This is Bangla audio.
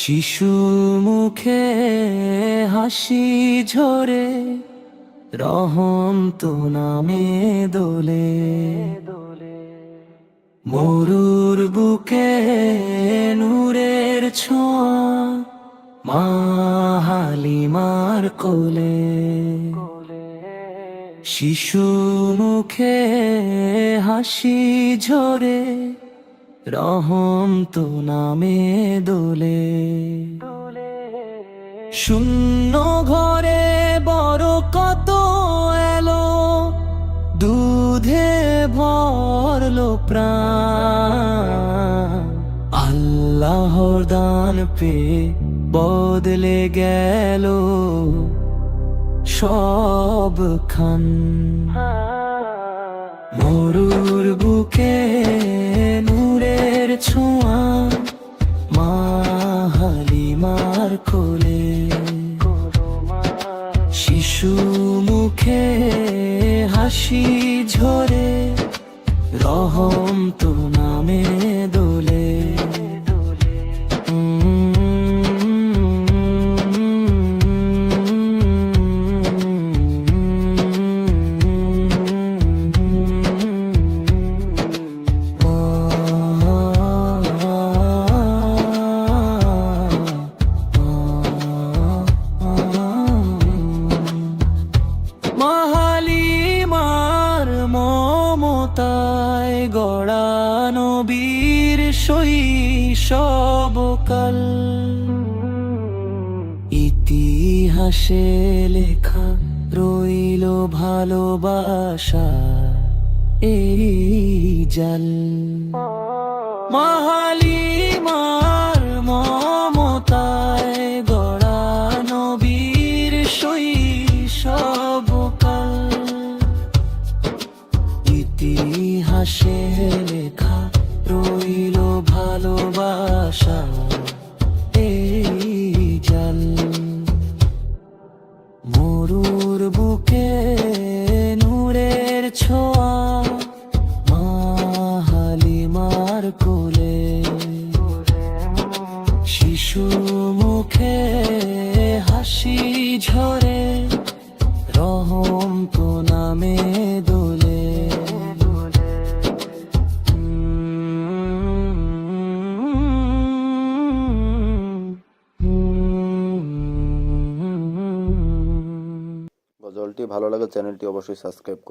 শিশু মুখে হাসি ঝরে রহম তো নামে দোলে। মরুর বুকে নূরের ছোঁয়া মা হালিমার কোলে। শিশু মুখে হাসি ঝরে রহম তো নামে দোলে। শূন্য ঘরে বড় কত এলো, দুধে ভরলো প্রাণ। আল্লাহর দান পেয়ে বদলে গেল সবখান। মরুর বুকে নূরের ছোঁয়া মা হালিমার কোলে। শিশু মুখে হাসি ঝরে রহম তো নামে দোলে। মা হালিমার মমতায় গড়া নবীর শৈশবকাল। ইতিহাসে লেখা রইল ভালোবাসা এই জাল। মা হালিমার মমতায় গড়া নবীর শৈশবকাল। ইতিহাসে লেখা রইল ভালোবাসা এই জাল। মরুর বুকে নূরের ছোঁয়া মা হালিমার কোলে। শিশু মুখে হাসি ঝরে রহম তো নামে দোলে। গজলটি ভালো লাগে চ্যানেলটি অবশ্যই সাবস্ক্রাইব করে